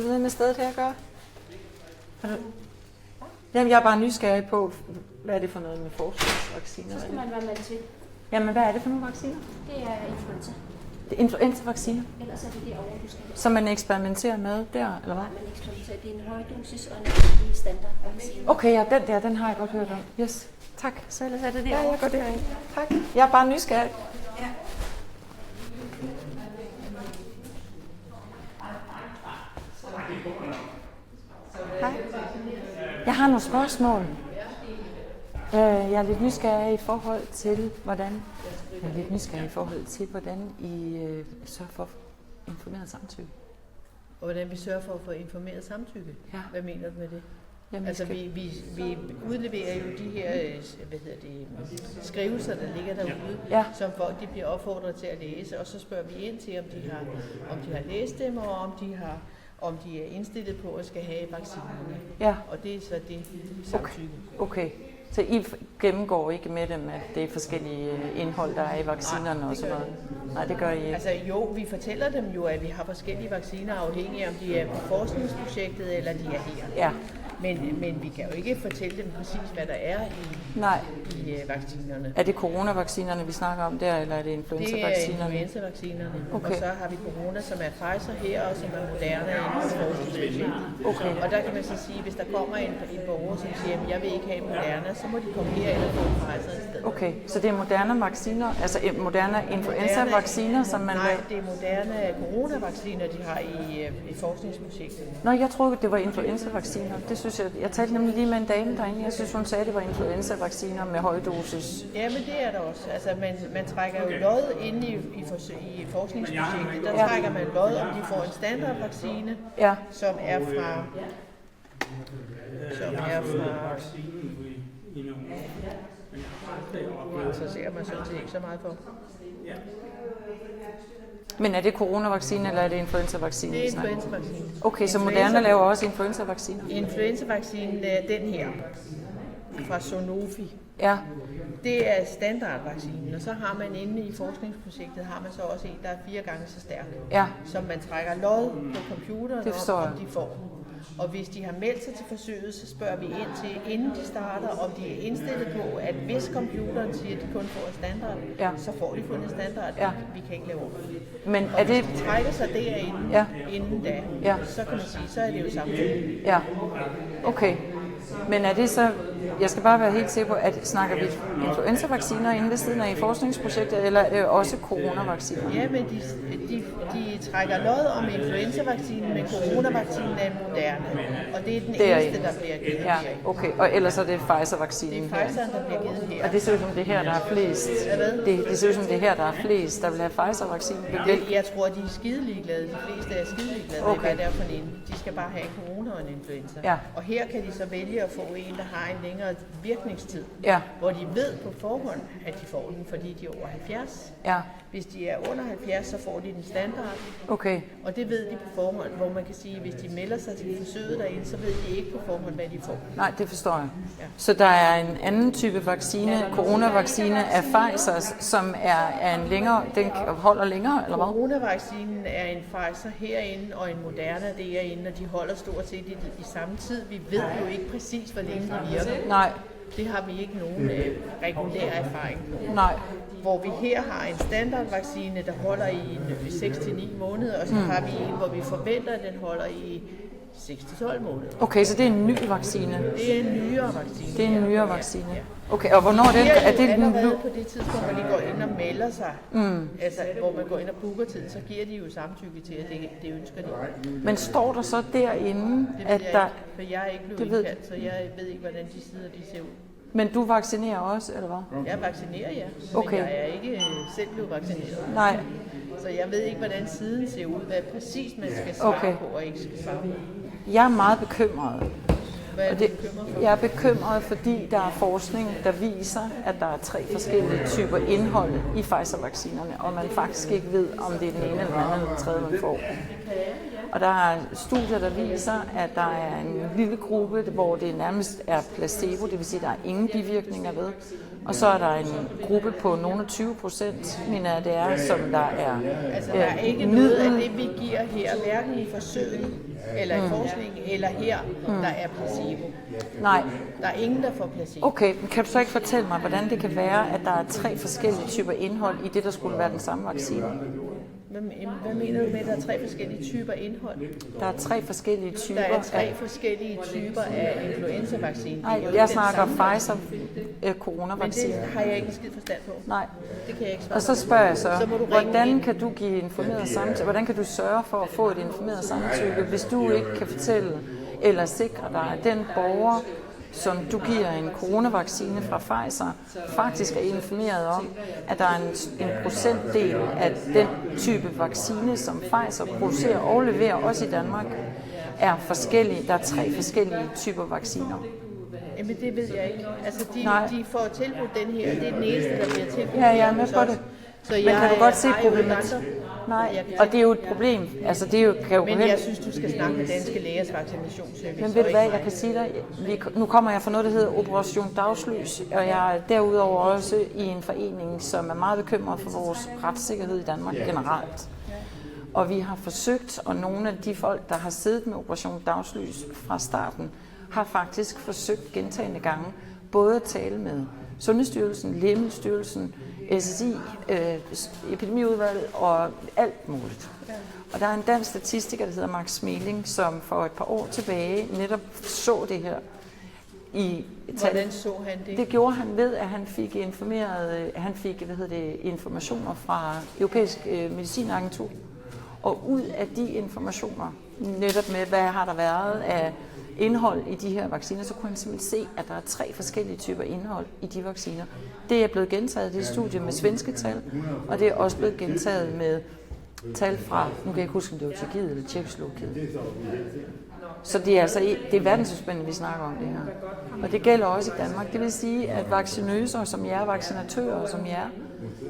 sådan noget med stedet her at gøre? Jamen, jeg er bare nysgerrig på, hvad er det for noget med forskningsvacciner? Så skal man være med til. Jamen, hvad er det for nogle vacciner? Det er influenza. Det er influenza-vacciner? Ellers er det derovre, du skal have. Som man eksperimenterer med der, eller hvad? Nej, man eksperimenterer. Det er en højdosis og en standardvaccine. Okay, ja, den har jeg godt hørt om. Yes. Tak. Så ellers er det derovre. Ja, jeg går derind. Tak. Jeg er bare nysgerrig. Ja. Hej. Jeg har nogle spørgsmål. Jeg er lidt nysgerrig i forhold til, hvordan I sørger for informeret samtykke. Og hvordan vi sørger for at få informeret samtykke? Ja. Hvad mener du med det? Jamen, Altså, vi udleverer jo de her skrivelser, der ligger derude, som folk de bliver opfordret til at læse, og så spørger vi ind til, om de har læst dem, og om de er indstillet på at skal have vaccinerne. Ja. Og det er så det samtykke. Okay. Så I gennemgår ikke med dem, at det er forskellige indhold, der er i vaccinerne og sådan noget? Nej, det gør I ikke. Altså jo, vi fortæller dem jo, at vi har forskellige vacciner, afhængig af, om de er på forskningsprojektet, eller de er her. Ja. Men vi kan jo ikke fortælle dem præcis, hvad der er i vaccinerne. Er det coronavaccinerne, vi snakker om der, eller er det influenza-vaccinerne? Det er influenza-vaccinerne. Okay. Og så har vi corona, som er Pfizer her, og som er Moderna inden for forskningsprojektet. Okay. Og der kan man så sige, hvis der kommer en borger, som siger, at jeg vil ikke have Moderna, så må de komme her eller få Pfizer i stedet. Okay, så det er Moderna-vacciner, altså Moderna influenza-vacciner, som man... Nej, det er Moderna coronavacciner, de har i forskningsprojektet. Nå, jeg troede, det var influenza-vacciner. Det synes jeg talte nemlig lige med en dame derinde. Jeg synes, hun sagde, det var influenza-vacciner med højdosis. Ja, men det er der også. Altså, man trækker jo lod inde i forskningsprojektet. Der trækker man lod, om de får en standardvaccine, som er fra... Så ser man sådan set ikke så meget for. Men er det coronavaccine, eller er det influenza-vaccine? Det er influenza-vaccine. Okay, så Moderna laver også influenza-vacciner? Influenza-vaccinen er den her, fra Sanofi. Ja. Det er standardvaccinen, og så har man inde i forskningsprojektet, har man så også en, der er 4 gange så stærk. Ja. Som man trækker lod på computeren om de får. Og hvis de har meldt sig til forsøget, så spørger vi ind til, inden de starter, om de er indstillet på, at hvis computeren siger, at de kun får en standard, så får de kun en standard. Vi kan ikke lave om. Men og er hvis det... de trækker sig derinde, inden da, så kan man sige, så er det jo samtidig. Ja, okay. Men er det så, jeg skal bare være helt sikker på, at snakker vi influenza-vacciner inde ved siden af i forskningsprojektet, eller også coronavacciner? Ja, men de trækker lod om influenza-vaccinen, men coronavaccinen er moderne, og det er den eneste, der bliver givet her. Okay, og ellers er det Pfizer-vaccinen her? Det er Pfizer, der bliver givet her. Og det ser ud som det her, der er flest. Det ser ud som det her, der er flest, der vil have Pfizer-vaccinen. Jeg tror, de er skide ligeglade. De fleste er skide ligeglade med, hvad det er for en. De skal bare have en corona og en influenza. Ja. Og her kan de så vælge at få en, der har en længere virkningstid, hvor de ved på forhånd, at de får den, fordi de er over 70. Ja. Hvis de er under 70, så får de den standard. Okay. Og det ved de på forhånd, hvor man kan sige, at hvis de melder sig til forsøget derinde, så ved de ikke på forhånd, hvad de får. Nej, det forstår jeg. Ja. Så der er en anden type vaccine, coronavaccine af Pfizer, som er en længere, den holder længere, eller hvad? Coronavaccinen er en Pfizer herinde, og en Moderna derinde, og de holder stort set i samme tid. Vi ved jo ikke præcis, hvor længe de virker. Nej. Det har vi ikke nogen regulær erfaring på. Nej. Hvor vi her har en standardvaccine, der holder i 6-9 måneder, og så har vi en, hvor vi forventer, at den holder i 6-12 måneder. Okay, så det er en ny vaccine? Det er en nyere vaccine. Det er en nyere vaccine. Ja. Okay, og hvornår er det allerede på det tidspunkt, hvor de går ind og melder sig, altså hvor man går ind og booker tid, så giver de jo samtykke til, at det ønsker de. Men står der så derinde, at der... For jeg er ikke blevet indkaldt, så jeg ved ikke, hvordan de sider de ser ud. Men du vaccinerer også, eller hvad? Jeg vaccinerer, okay. Men jeg er ikke selv blevet vaccineret. Nej. Så jeg ved ikke, hvordan siden ser ud, hvad præcis man skal svare på og ikke skal svare på. Jeg er meget bekymret. Hvad er du bekymret for? Jeg er bekymret, fordi der er forskning, der viser, at der er 3 forskellige typer indhold i Pfizer-vaccinerne, og man faktisk ikke ved, om det er den ene eller den anden eller den tredje, man får. Og der er studier, der viser, at der er en lille gruppe, hvor det nærmest er placebo, det vil sige, at der er ingen bivirkninger ved. Og så er der en gruppe på nogle 20%, mener jeg det er, som der er Altså der er ikke noget af det, vi giver her, hverken i forsøget, eller i forskningen, eller her, der er placebo. Nej. Der er ingen, der får placebo. Okay, men kan du så ikke fortælle mig, hvordan det kan være, at der er 3 forskellige typer indhold i det, der skulle være den samme vaccine? Hvad mener du med, at der er 3 forskellige typer indhold? Der er 3 forskellige typer. Der er 3 forskellige typer af influenza-vaccine. Nej, jeg snakker Pfizer coronavaccine. Men det har jeg ikke en skid forstand på. Nej. Det kan jeg ikke svare. Og så spørger jeg så hvordan kan du give informeret samtykke? Hvordan kan du sørge for at få et informeret samtykke, hvis du ikke kan fortælle eller sikre dig, at den borger, som du giver en coronavaccine fra Pfizer, faktisk er informeret om, at der er en procentdel af den type vaccine, som Pfizer producerer og leverer også i Danmark, er forskellige. Der er 3 forskellige typer vacciner. Jamen det ved jeg ikke. Altså de får tilbudt den her, det er den eneste, der bliver tilbudt. Ja, jeg er med på det. Så men kan du godt se problemet? Nej, og det er jo et problem. Altså, det er jo, kan jo men jeg synes, du skal snakke med Danske Lægers Vaccinationsservice. Men ved du hvad, jeg kan sige dig, nu kommer jeg fra noget, der hedder Operation Dagslys, og jeg er derudover også i en forening, som er meget bekymret for vores retssikkerhed i Danmark generelt. Og vi har forsøgt, og nogle af de folk, der har siddet med Operation Dagslys fra starten, har faktisk forsøgt gentagne gange både at tale med Sundhedsstyrelsen, Lægemiddelstyrelsen, SSI, epidemiudvalget og alt muligt. Og der er en dansk statistiker, der hedder Max Smeling, som for et par år tilbage netop så det her. Hvordan så han det? Det gjorde han ved, at han fik informationer fra Europæisk Medicinagentur. Og ud af de informationer, netop med hvad har der været af indhold i de her vacciner, så kunne han simpelthen se, at der er 3 forskellige typer indhold i de vacciner. Det er blevet gentaget, det er studie med svenske tal, og det er også blevet gentaget med tal fra, nu kan jeg ikke huske, om det var Tjekkiet eller Tjekkoslovakiet. Så det er altså det er verdensudspændende, vi snakker om det her. Og det gælder også i Danmark. Det vil sige, at vaccinøser som jer, vaccinatører som jer,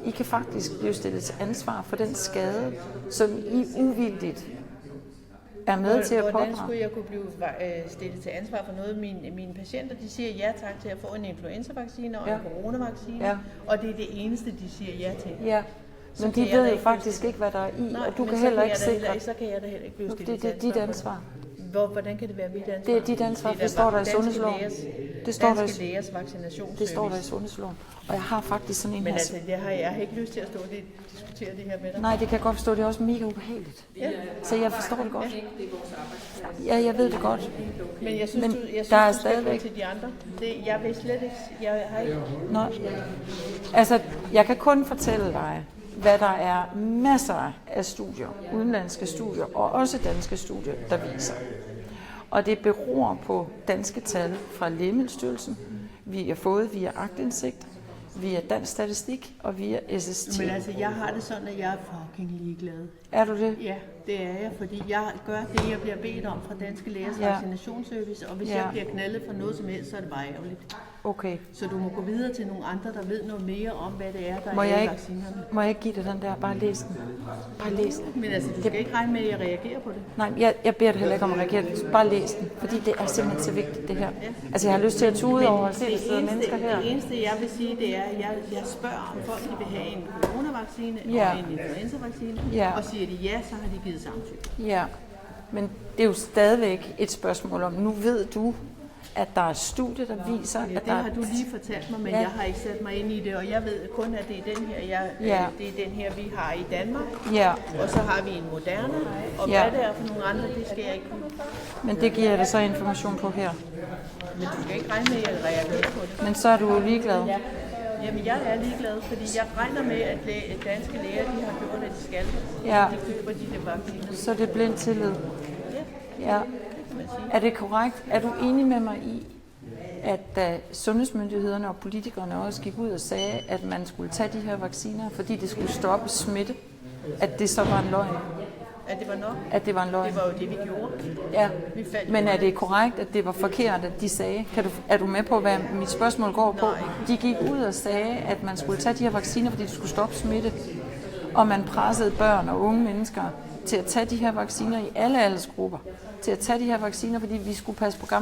I kan faktisk blive stillet til ansvar for den skade, som I uvildigt er med til at pådrage. Hvordan skulle jeg kunne blive stillet til ansvar for noget? Mine patienter, de siger ja tak til at få en influenzavaccine og en coronavaccine, og det er det eneste, de siger ja til. Ja. Men de ved jo faktisk ikke, hvad der er i, nej, og du kan heller ikke sikre. Så kan jeg da heller ikke blive stillet det er dit ansvar. Hvordan kan det være mit ansvar? Det er dit ansvar, det står der i sundhedsloven. Danske Lægers Vaccinationsservice. Det står der i sundhedsloven. Og jeg har faktisk sådan en men her. Altså, jeg har ikke lyst til at stå og diskutere det her med dig. Nej, det kan jeg godt forstå. Det er også mega ubehageligt. Ja. Så jeg forstår det godt. Ja, jeg ved det godt. Men jeg synes, du skal gå til de andre. Jeg vil slet ikke. Jeg har ikke. Nå. Altså, jeg kan kun fortælle dig, hvad der er masser af studier, udenlandske studier og også danske studier, der viser. Og det beror på danske tal fra Lægemiddelstyrelsen, vi har fået via aktindsigt, via Dansk Statistik og via SST. Men altså, jeg har det sådan, at jeg er fucking ligeglad. Er du det? Ja, det er jeg, fordi jeg gør det, jeg bliver bedt om fra Danske Lægers Vaccinationsservice, og hvis jeg bliver knaldet for noget som helst, så er det bare ærgerligt. Okay. Så du må gå videre til nogle andre, der ved noget mere om, hvad det er, der er i vaccinerne. Må jeg ikke give dig den der? Bare læs den. Bare læs den. Men altså, du skal ikke regne med, at jeg reagerer på det. Nej, jeg beder dig heller ikke om at reagere. Bare læs den, fordi det er simpelthen så vigtigt, det her. Altså, jeg har lyst til at tude over at se, at der sidder mennesker her. Det eneste, jeg vil sige, det er, at jeg spørger, om folk vil have en coronavaccine og en influenzavaccine, og siger de ja, så har de givet samtykke. Ja, men det er jo stadigvæk et spørgsmål om, nu ved du, at der er studier, der viser, at der det har du lige fortalt mig, men jeg har ikke sat mig ind i det, og jeg ved kun, at det er den her, det er den her, vi har i Danmark, og så har vi en Moderna, og hvad det er for nogle andre, det skal jeg ikke kunne. Men det giver jeg dig så information på her. Men du skal ikke regne med, at jeg reagerer på det. Men så er du jo ligeglad. Jamen, jeg er ligeglad, fordi jeg regner med, at danske læger, de har gjort, hvad de skal. De køber de der vacciner. Så det er blind tillid. Ja. Er det korrekt? Er du enig med mig i, at da sundhedsmyndighederne og politikerne også gik ud og sagde, at man skulle tage de her vacciner, fordi det skulle stoppe smitte, at det så var en løgn? At det var nok? At det var en løgn. Det var jo det, vi gjorde. Ja, men er det korrekt, at det var forkert, at de sagde? Er du med på, hvad mit spørgsmål går på? De gik ud og sagde, at man skulle tage de her vacciner, fordi det skulle stoppe smitte. Og man pressede børn og unge mennesker til at tage de her vacciner i alle aldersgrupper. Til at tage de her vacciner, fordi vi skulle passe på gamle